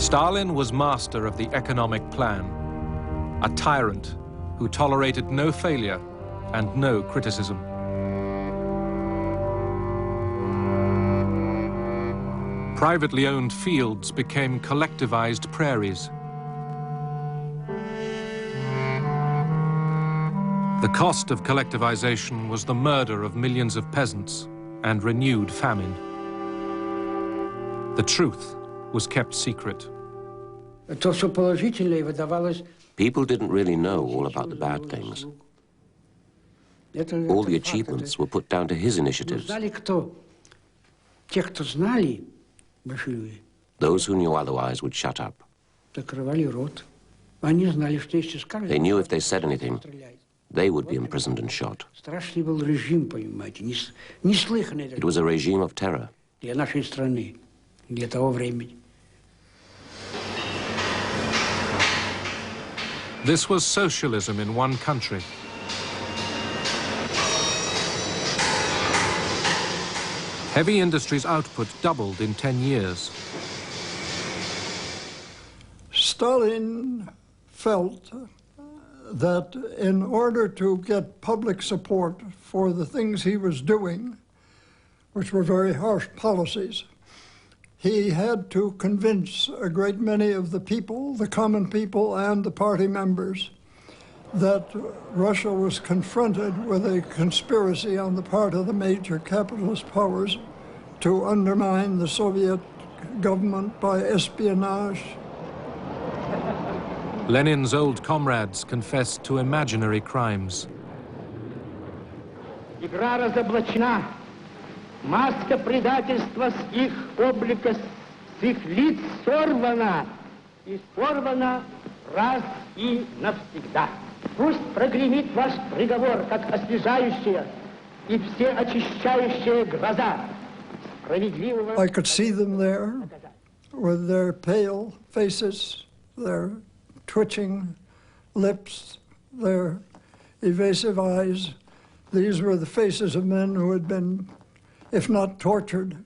Stalin was master of the economic plan, a tyrant who tolerated no failure and no criticism. Privately owned fields became collectivized prairies. The cost of collectivization was the murder of millions of peasants and renewed famine. The truth was kept secret. People didn't really know all about the bad things. All the achievements were put down to his initiatives. Those who knew otherwise would shut up. They knew if they said anything, they would be imprisoned and shot. It was a regime of terror. This was socialism in one country. Heavy industry's output doubled in 10 years. Stalin felt that in order to get public support for the things he was doing, which were very harsh policies, he had to convince a great many of the people, the common people and the party members, that Russia was confronted with a conspiracy on the part of the major capitalist powers to undermine the Soviet government by espionage. Lenin's old comrades confessed to imaginary crimes. Игра разоблачена. Маска предательства с их облика, с их лиц сорвана. И сорвана раз и навсегда. Пусть прогремит ваш приговор, как освежающая и всеочищающая гроза. I could see them there with their pale faces, their twitching lips, their evasive eyes. These were the faces of men who had been, if not tortured,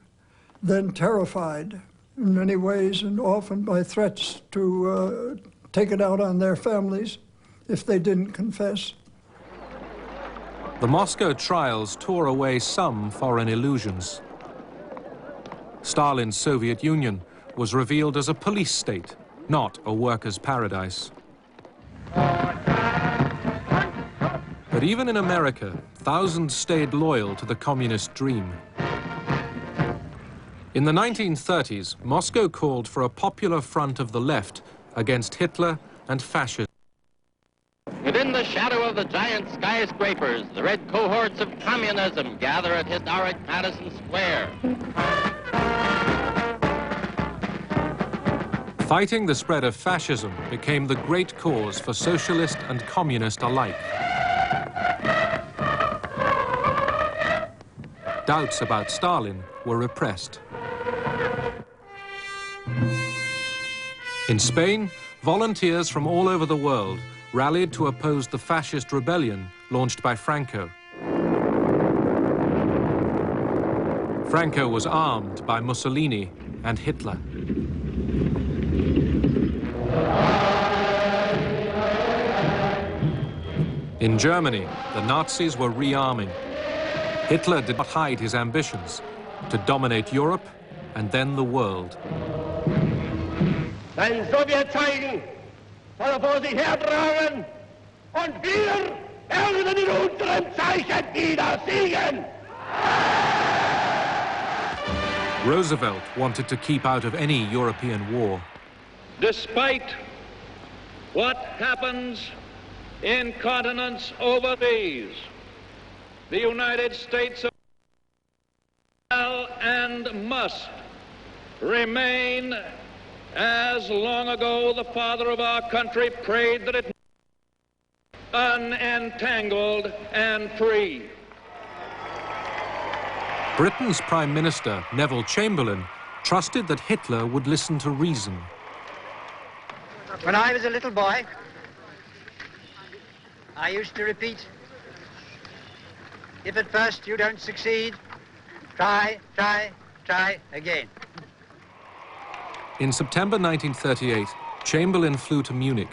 then terrified in many ways, and often by threats to take it out on their families if they didn't confess. The Moscow trials tore away some foreign illusions. Stalin's Soviet Union was revealed as a police state, not a workers' paradise. But even in America, thousands stayed loyal to the communist dream. In the 1930s, Moscow called for a popular front of the left against Hitler and fascism. Within the shadow of the giant skyscrapers, the red cohorts of communism gather at historic Madison Square. Fighting the spread of fascism became the great cause for socialist and communist alike. Doubts about Stalin were repressed. In Spain, volunteers from all over the world rallied to oppose the fascist rebellion launched by Franco. Franco was armed by Mussolini and Hitler. In Germany, the Nazis were rearming. Hitler did not hide his ambitions to dominate Europe and then the world. Ein Sowjet zeigen, soll vor sich hertragen, und wir werden in unserem Zeichen wieder siegen. Roosevelt wanted to keep out of any European war. Despite what happens in continents overseas, the United States shall and must remain as long ago the father of our country prayed that it unentangled and free. Britain's Prime Minister, Neville Chamberlain, trusted that Hitler would listen to reason. When I was a little boy, I used to repeat, if at first you don't succeed, try, try, try again. In September 1938, Chamberlain flew to Munich.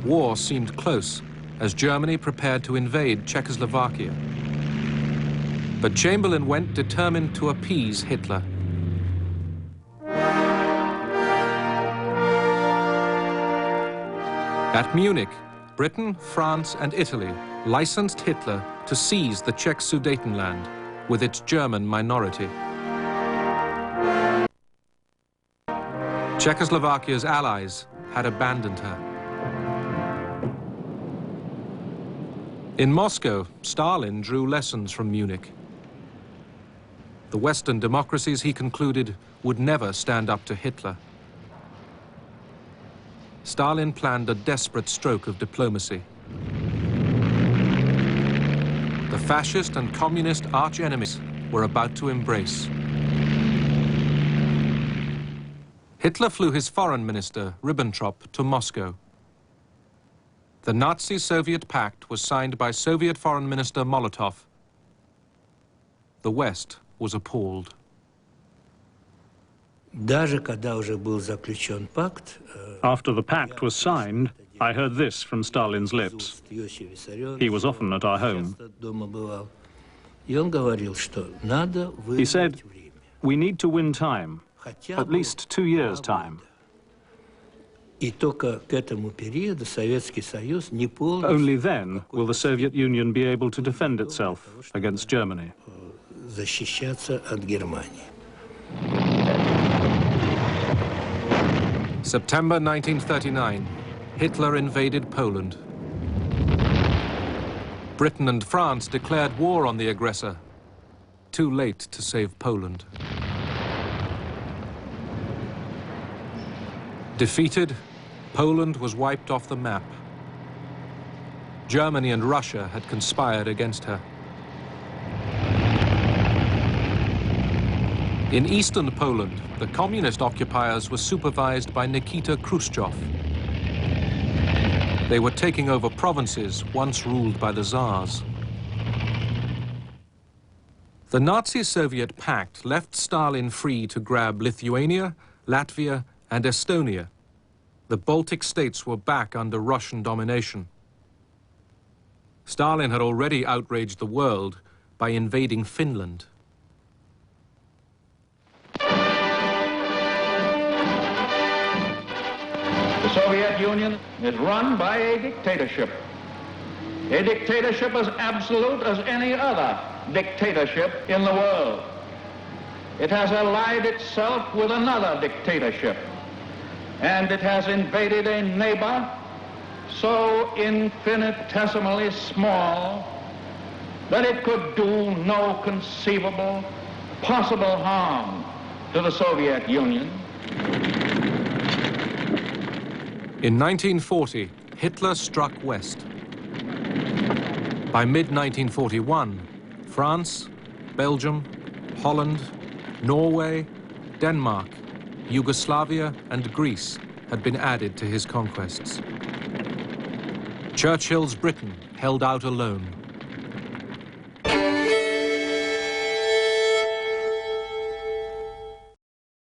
War seemed close as Germany prepared to invade Czechoslovakia. But Chamberlain went determined to appease Hitler. At Munich, Britain, France, and Italy licensed Hitler to seize the Czech Sudetenland with its German minority. Czechoslovakia's allies had abandoned her. In Moscow, Stalin drew lessons from Munich. The Western democracies, he concluded, would never stand up to Hitler. Stalin planned a desperate stroke of diplomacy. The fascist and communist arch-enemies were about to embrace. Hitler flew his foreign minister, Ribbentrop, to Moscow. The Nazi-Soviet pact was signed by Soviet Foreign Minister Molotov. The West was appalled. After the pact was signed, I heard this from Stalin's lips. He was often at our home. He said, "We need to win time, at least 2 years' time." Only then will the Soviet Union be able to defend itself against Germany. September 1939, Hitler invaded Poland. Britain and France declared war on the aggressor. Too late to save Poland. Defeated, Poland was wiped off the map. Germany and Russia had conspired against her. In eastern Poland, the communist occupiers were supervised by Nikita Khrushchev. They were taking over provinces once ruled by the Tsars. The Nazi-Soviet pact left Stalin free to grab Lithuania, Latvia, and Estonia. The Baltic states were back under Russian domination. Stalin had already outraged the world by invading Finland. The Soviet Union is run by a dictatorship as absolute as any other dictatorship in the world. It has allied itself with another dictatorship, and it has invaded a neighbor so infinitesimally small that it could do no conceivable possible harm to the Soviet Union. In 1940, Hitler struck west. By mid-1941, France, Belgium, Holland, Norway, Denmark, Yugoslavia, and Greece had been added to his conquests. Churchill's Britain held out alone.